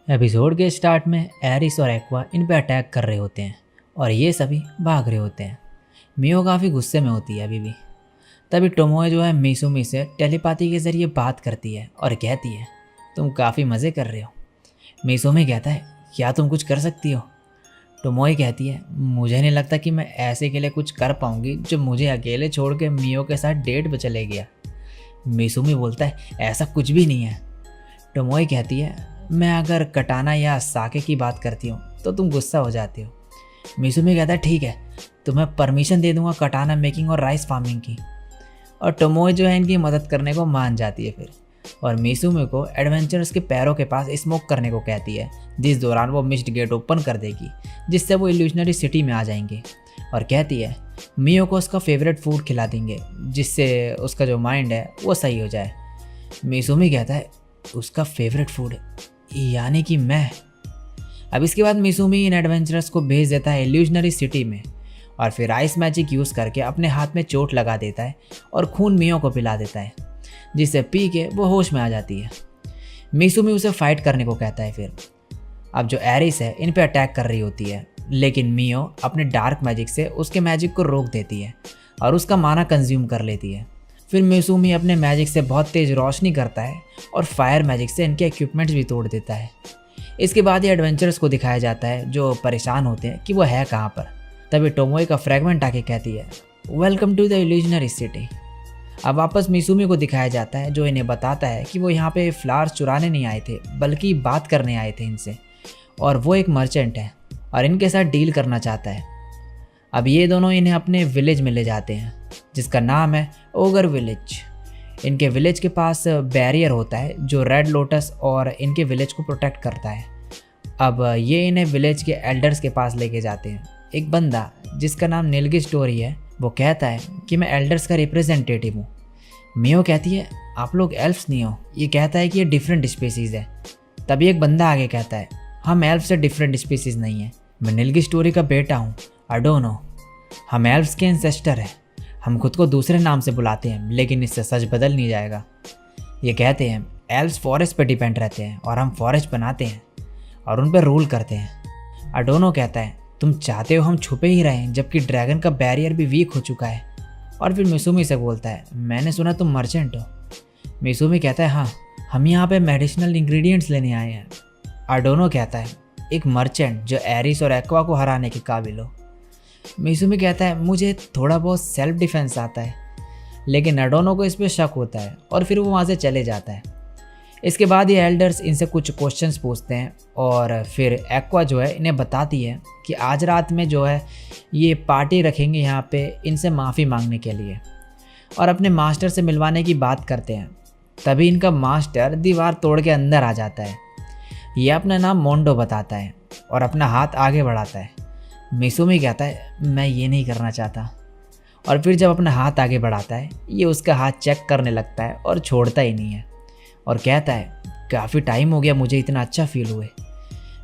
Episode के start में Eris और एक्वा इन पे अटैक कर रहे होते हैं और ये सभी भाग रहे होते हैं। मियो काफ़ी गुस्से में होती है अभी भी। तभी टोमोए जो है मिसुमी से टेलीपैथी के ज़रिए बात करती है और कहती है तुम काफ़ी मज़े कर रहे हो। मिसुमी कहता है क्या तुम कुछ कर सकती हो। टोमोए कहती है मुझे नहीं लगता कि मैं ऐसे के लिए कुछ कर पाऊंगी जो मुझे अकेले छोड़ के मियो के साथ डेट पे चले गया। मिसुमी बोलता है ऐसा कुछ भी नहीं है। टोमोए कहती है मैं अगर कटाना या साके की बात करती हूँ तो तुम गुस्सा हो जाती हो। मिसुमी कहता है ठीक है तुम्हें परमिशन दे दूंगा कटाना मेकिंग और राइस फार्मिंग की। और टोमोए जो है इनकी मदद करने को मान जाती है फिर, और मिसुमी को एडवेंचरर्स के पैरों के पास स्मोक करने को कहती है जिस दौरान वो मिस्ड गेट ओपन कर देगी जिससे वो इल्यूशनरी सिटी में आ जाएंगे। और कहती है मियो को उसका फेवरेट फूड खिला देंगे जिससे उसका जो माइंड है वो सही हो जाए। मिसुमी कहता है उसका फेवरेट फूड यानी कि मैं। अब इसके बाद मिसुमी इन एडवेंचरर्स को भेज देता है इल्यूशनरी सिटी में और फिर आइस मैजिक यूज़ करके अपने हाथ में चोट लगा देता है और खून मियो को पिला देता है जिसे पी के वो होश में आ जाती है। मिसुमी उसे फाइट करने को कहता है। फिर अब जो एरिस है इन पे अटैक कर रही होती है लेकिन मियो अपने डार्क मैजिक से उसके मैजिक को रोक देती है और उसका माना कंज्यूम कर लेती है। फिर मिसुमी अपने मैजिक से बहुत तेज़ रोशनी करता है और फायर मैजिक से इनके इक्विपमेंट्स भी तोड़ देता है। इसके बाद ये एडवेंचरर्स को दिखाया जाता है जो परेशान होते हैं कि वो है कहाँ पर। तभी टोमोए का फ्रैगमेंट आके कहती है welcome to the illusionary city. अब वापस मिसुमी को दिखाया जाता है जो इन्हें बताता है कि वो यहाँ पे फ्लावर्स चुराने नहीं आए थे बल्कि बात करने आए थे इनसे, और वो एक मर्चेंट है और इनके साथ डील करना चाहता है। अब ये दोनों इन्हें अपने विलेज में ले जाते हैं जिसका नाम है ओगर विलेज। इनके विलेज के पास बैरियर होता है जो रेड लोटस और इनके विलेज को प्रोटेक्ट करता है। अब ये इन्हें विलेज के एल्डर्स के पास लेके जाते हैं। एक बंदा जिसका नाम नीलगी स्टोरी है वो कहता है कि मैं एल्डर्स का रिप्रेजेंटेटिव हूँ। मियो कहती है आप लोग एल्फ्स नहीं हो, ये कहता है कि ये डिफरेंट स्पीसीज़ है। तभी एक बंदा आगे कहता है हम एल्फ से डिफरेंट स्पीसीज़ नहीं है, मैं नीलगी स्टोरी का बेटा हूँ अडोनो, हम एल्फ्स के एंसेस्टर हैं। हम खुद को दूसरे नाम से बुलाते हैं लेकिन इससे सच बदल नहीं जाएगा। ये कहते हैं एल्व्स फॉरेस्ट पे डिपेंड रहते हैं और हम फॉरेस्ट बनाते हैं और उन पर रूल करते हैं। अडोनो कहता है तुम चाहते हो हम छुपे ही रहें जबकि ड्रैगन का बैरियर भी वीक हो चुका है। और फिर मिसुमी से बोलता है मैंने सुना तुम मर्चेंट हो। मिसुमी कहता है हाँ हम यहाँ पे मेडिसिनल इंग्रेडिएंट्स लेने आए हैं। अडोनो कहता है एक मर्चेंट जो एरिस और एक्वा को हराने के काबिल हो। मिसुमी कहता है मुझे थोड़ा बहुत सेल्फ डिफेंस आता है, लेकिन अडोनो को इस पर शक होता है और फिर वो वहाँ से चले जाता है। इसके बाद ये एल्डर्स इनसे कुछ क्वेश्चंस पूछते हैं और फिर एक्वा जो है इन्हें बताती है कि आज रात में जो है ये पार्टी रखेंगे यहाँ पे इनसे माफ़ी मांगने के लिए और अपने मास्टर से मिलवाने की बात करते हैं। तभी इनका मास्टर दीवार तोड़ के अंदर आ जाता है। ये अपना नाम मोंडो बताता है और अपना हाथ आगे बढ़ाता है। मिसुमी कहता है मैं ये नहीं करना चाहता, और फिर जब अपना हाथ आगे बढ़ाता है ये उसका हाथ चेक करने लगता है और छोड़ता ही नहीं है और कहता है काफ़ी टाइम हो गया मुझे इतना अच्छा फील हुए।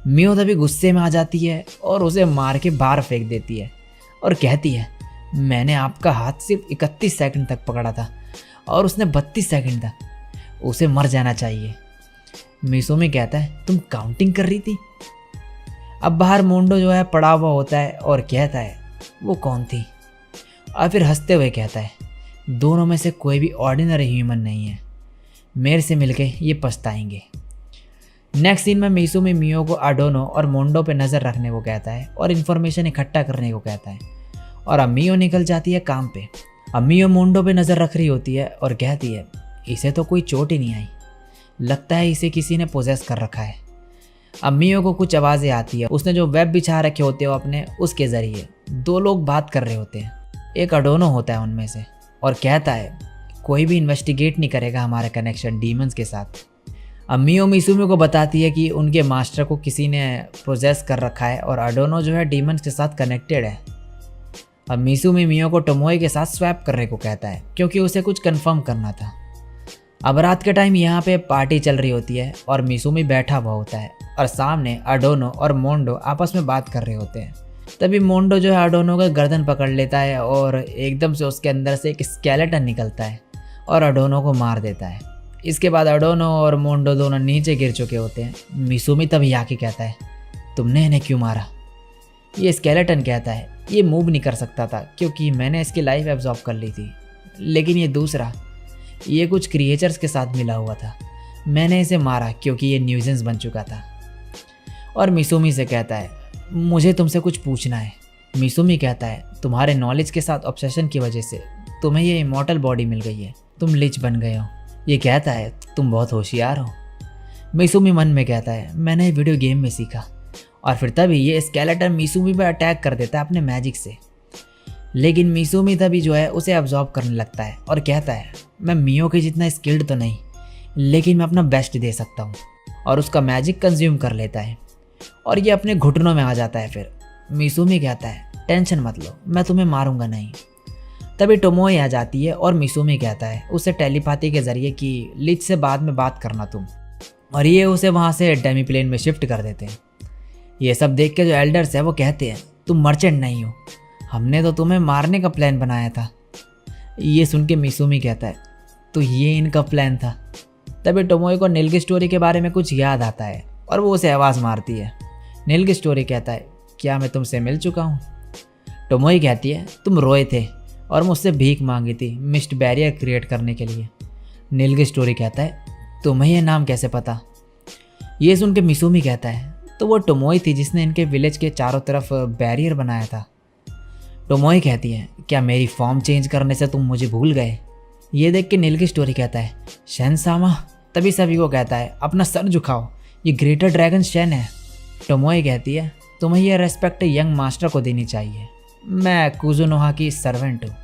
मियो तभी गुस्से में आ जाती है और उसे मार के बाहर फेंक देती है और कहती है मैंने आपका हाथ सिर्फ 31 सेकंड तक पकड़ा था और उसने 32 सेकंड तक, उसे मर जाना चाहिए। मिसुमी कहता है तुम काउंटिंग कर रही थी। अब बाहर मोंडो जो है पड़ा हुआ होता है और कहता है वो कौन थी, और फिर हंसते हुए कहता है दोनों में से कोई भी ऑर्डिनरी ह्यूमन नहीं है, मेरे से मिलके ये पछताएंगे। नेक्स्ट सीन में मिसुमी मियो को अडोनो और मोंडो पे नज़र रखने को कहता है और इन्फॉर्मेशन इकट्ठा करने को कहता है, और अब मियो निकल जाती है काम पे। अब मियो मोंडो पे नज़र रख रही होती है और कहती है इसे तो कोई चोट ही नहीं आई, लगता है इसे किसी ने पोजेस कर रखा है। अब मियो को कुछ आवाज़ें आती है, उसने जो वेब बिछा रखे होते हो अपने उसके ज़रिए दो लोग बात कर रहे होते हैं। एक अडोनो होता है उनमें से और कहता है कोई भी इन्वेस्टिगेट नहीं करेगा हमारा कनेक्शन डीमंस के साथ। अब मियो मिसुमी को बताती है कि उनके मास्टर को किसी ने प्रोजेस कर रखा है और अडोनो जो है डीमंस के साथ कनेक्टेड है। अब मिसुमी मियो को टोमोए के साथ स्वैप करने को कहता है क्योंकि उसे कुछ कंफर्म करना था। अब रात के टाइम यहाँ पे पार्टी चल रही होती है और मिसुमी बैठा हुआ होता है और सामने अडोनो और मोंडो आपस में बात कर रहे होते हैं। तभी मोंडो जो है अडोनो का गर्दन पकड़ लेता है और एकदम से उसके अंदर से एक स्केलेटन निकलता है और अडोनो को मार देता है। इसके बाद अडोनो और मोंडो दोनों नीचे गिर चुके होते हैं। मिसुमी तभी आके कहता है, तुमने इन्हें क्यों मारा? ये स्केलेटन कहता है, ये मूव नहीं कर सकता था क्योंकि मैंने इसकी लाइफ एब्जॉर्ब कर ली थी, लेकिन ये दूसरा, ये कुछ क्रिएचर्स के साथ मिला हुआ था, मैंने इसे मारा क्योंकि ये न्यूजेंस बन चुका था। और मिसुमी से कहता है, मुझे तुमसे कुछ पूछना है। मिसुमी कहता है, तुम्हारे नॉलेज के साथ ऑब्सेशन की वजह से तुम्हें ये इमॉर्टल बॉडी मिल गई है, तुम लिच बन गए हो। ये कहता है, तुम बहुत होशियार हो। मिसुमी मन में कहता है, मैंने वीडियो गेम में सीखा। और फिर तभी ये स्केलेटन मिसुमी पर अटैक कर देता है अपने मैजिक से, लेकिन मिसुमी तभी जो है उसे अब्जॉर्ब करने लगता है और कहता है, मैं मियो के जितना स्किल्ड तो नहीं, लेकिन मैं अपना बेस्ट दे सकता हूँ। और उसका मैजिक कंज्यूम कर लेता है और ये अपने घुटनों में आ जाता है। फिर मिसुमी कहता है, टेंशन मत लो, मैं तुम्हें मारूंगा नहीं। तभी टोमोए आ जाती है और मिसुमी कहता है उसे टेलीपैथी के जरिए कि लिच से बाद में बात करना तुम, और ये उसे वहाँ से डेमी प्लेन में शिफ्ट कर देते हैं। ये सब देख के जो एल्डर्स है वो कहते हैं, तुम मर्चेंट नहीं हो, हमने तो तुम्हें मारने का प्लान बनाया था। ये सुन के मिसुमी कहता है, तो ये इनका प्लान था। तभी टोमोए को नील की स्टोरी के बारे में कुछ याद आता है और वो उसे आवाज़ मारती है। नील की स्टोरी कहता है, क्या मैं तुमसे मिल चुका हूँ? टोमोए कहती है, तुम रोए थे और मुझसे भीख मांगी थी मिस्ट बैरियर क्रिएट करने के लिए। नील की स्टोरी कहता है, तुम्हें यह नाम कैसे पता? ये सुन के मिसुमी कहता है, तो वो टोमोए थी जिसने इनके विलेज के चारों तरफ बैरियर बनाया था। टोमोए कहती है, क्या मेरी फॉर्म चेंज करने से तुम मुझे भूल गए? ये देख के नील की स्टोरी कहता है, शेन सामा। तभी सभी को कहता है, अपना सर झुकाओ, ये ग्रेटर ड्रैगन शेन है। टोमोए कहती है, तुम्हें यह रेस्पेक्ट यंग मास्टर को देनी चाहिए, मैं कुजुनोहा की सर्वेंट हूँ।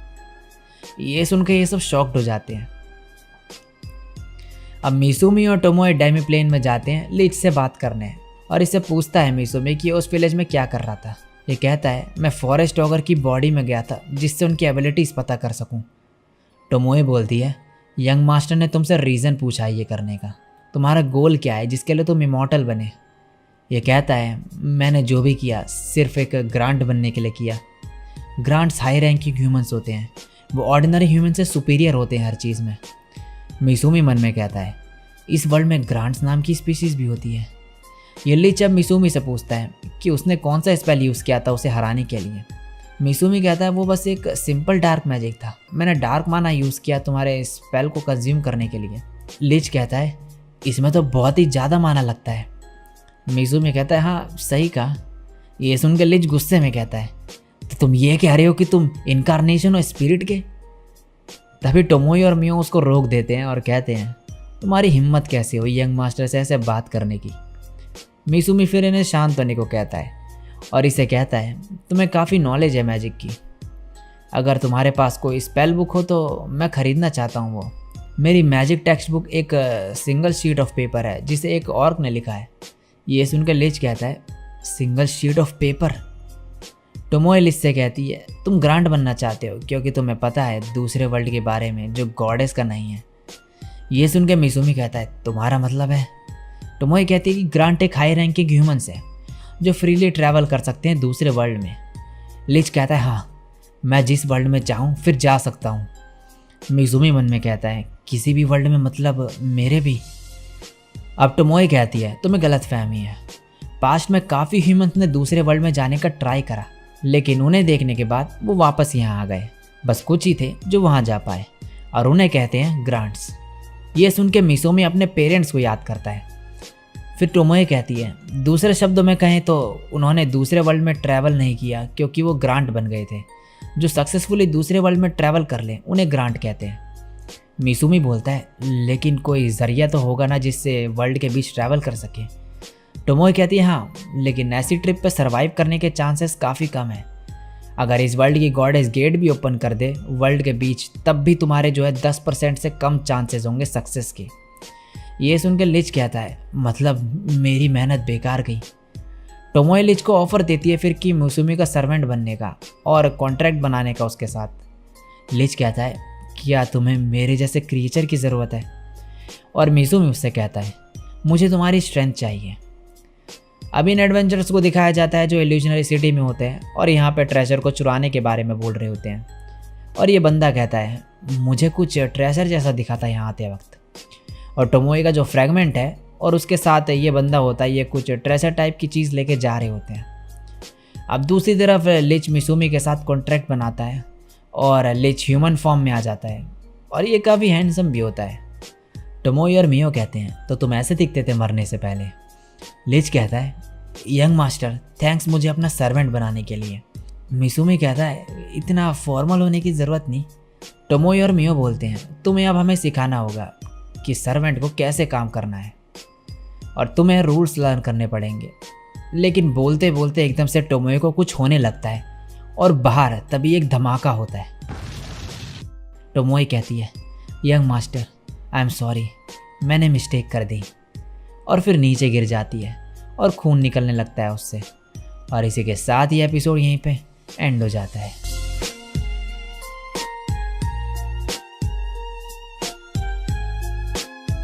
ये सुनकर ये सब शॉक्ड हो जाते हैं। अब मिसुमी और टोमोए डेमी प्लेन में जाते हैं लिच से बात करने, और इससे पूछता है मिसुमी कि उस विलेज में क्या कर रहा था। ये कहता है, मैं फॉरेस्ट ऑगर की बॉडी में गया था जिससे उनकी एबिलिटीज़ पता कर सकूं। टोमोए बोलती है, यंग मास्टर ने तुमसे रीज़न पूछा है ये करने का, तुम्हारा गोल क्या है जिसके लिए तुम इमॉर्टल बने? ये कहता है, मैंने जो भी किया सिर्फ एक ग्रांट बनने के लिए किया। ग्रांट्स हाई रैंकिंग ह्यूमंस होते हैं, वो ऑर्डिनरी ह्यूमन से सुपीरियर होते हैं हर चीज़ में। मिसुमी मन में कहता है, इस वर्ल्ड में ग्रांट्स नाम की स्पीशीज़ भी होती है। ये लिच अब मिसुमी से पूछता है कि उसने कौन सा स्पेल यूज़ किया था उसे हराने के लिए। मिसुमी कहता है, वो बस एक सिंपल डार्क मैजिक था, मैंने डार्क माना यूज़ किया तुम्हारे स्पेल को कंज्यूम करने के लिए। लिच कहता है, इसमें तो बहुत ही ज़्यादा माना लगता है। मिसुमी कहता है, हाँ सही कहा। ये सुनकर लिच गुस्से में कहता है, तो तुम ये कह रहे हो कि तुम इनकारनेशन हो स्पिरिट के? तभी टोमोए और मियो उसको रोक देते हैं और कहते हैं, तुम्हारी हिम्मत कैसे हो यंग मास्टर से ऐसे बात करने की? मिसुमी फिर इन्हें शांत होने को कहता है और इसे कहता है, तुम्हें काफ़ी नॉलेज है मैजिक की, अगर तुम्हारे पास कोई स्पेल बुक हो तो मैं ख़रीदना चाहता हूँ। वो मेरी मैजिक टेक्स्ट बुक एक सिंगल शीट ऑफ पेपर है जिसे एक ऑर्क ने लिखा है। ये सुनकर लिच कहता है, single sheet of paper? Tomoe लिच से कहती है, तुम ग्रांट बनना चाहते हो क्योंकि तुम्हें पता है दूसरे वर्ल्ड के बारे में जो गॉडेस का नहीं है। ये सुनकर मिसुमी कहता है, तुम्हारा मतलब है? टोमोए कहती है कि ग्रांट एक हाई रैंकिंग ह्यूमंस है जो फ्रीली ट्रैवल कर सकते हैं दूसरे वर्ल्ड में। लिच कहता है, हाँ मैं जिस वर्ल्ड में चाहूँ फिर जा सकता हूँ। मिसुमी मन में कहता है, किसी भी वर्ल्ड में मतलब मेरे भी? अब टोमोए कहती है, तुम्हें गलत फहमी है, पास्ट में काफ़ी ह्यूमंस ने दूसरे वर्ल्ड में जाने का ट्राई करा, लेकिन उन्हें देखने के बाद वो वापस यहाँ आ गए, बस कुछ ही थे जो वहाँ जा पाए, और उन्हें कहते हैं ग्रांट्स। ये सुन के मिसुमी अपने पेरेंट्स को याद करता है। फिर टोमोए कहती है, दूसरे शब्दों में कहें तो उन्होंने दूसरे वर्ल्ड में ट्रैवल नहीं किया क्योंकि वो ग्रांट बन गए थे। जो सक्सेसफुली दूसरे वर्ल्ड में ट्रैवल कर लें उन्हें ग्रांट कहते हैं। मिसुमी बोलता है, लेकिन कोई जरिया तो होगा ना जिससे वर्ल्ड के बीच ट्रैवल कर सके। टोमोए कहती है, हाँ लेकिन ऐसी ट्रिप पे सरवाइव करने के चांसेस काफ़ी कम है। अगर इस वर्ल्ड की गॉडेस गेट भी ओपन कर दे वर्ल्ड के बीच, तब भी तुम्हारे जो है 10% से कम चांसेस होंगे सक्सेस के। ये सुनकर लिच कहता है, मतलब मेरी मेहनत बेकार गई। टोमोए लिच को ऑफर देती है फिर कि मिसुमी का सर्वेंट बनने का और कॉन्ट्रैक्ट बनाने का उसके साथ। लिच कहता है, क्या तुम्हें मेरे जैसे क्रिएचर की ज़रूरत है? और मिसुमी उससे कहता है, मुझे तुम्हारी स्ट्रेंथ चाहिए। अब इन एडवेंचर्स को दिखाया जाता है जो इल्यूजनरी सिटी में होते हैं और यहाँ पे ट्रेजर को चुराने के बारे में बोल रहे होते हैं। और ये बंदा कहता है, मुझे कुछ ट्रेजर जैसा दिखा था यहाँ आते वक्त। और टोमोए का जो फ्रैगमेंट है और उसके साथ ये बंदा होता है, ये कुछ ट्रेसर टाइप की चीज़ लेके जा रहे होते हैं। अब दूसरी तरफ लिच मिसूमी के साथ कॉन्ट्रैक्ट बनाता है और लिच ह्यूमन फॉर्म में आ जाता है और ये काफ़ी हैंडसम भी होता है। टोमोए और मियो कहते हैं तो तुम ऐसे दिखते थे मरने से पहले। लिच कहता है यंग मास्टर थैंक्स मुझे अपना सर्वेंट बनाने के लिए। मिसूमी कहता है इतना फॉर्मल होने की ज़रूरत नहीं। टोमोए और मियो बोलते हैं तुम्हें अब हमें सिखाना होगा कि सर्वेंट को कैसे काम करना है और तुम्हें रूल्स लर्न करने पड़ेंगे। लेकिन बोलते बोलते एकदम से टोमोए को कुछ होने लगता है और बाहर तभी एक धमाका होता है। टोमोए कहती है young master I am sorry, मैंने मिस्टेक कर दी, और फिर नीचे गिर जाती है और खून निकलने लगता है उससे। और इसी के साथ ये एपिसोड यहीं पे एंड हो जाता है।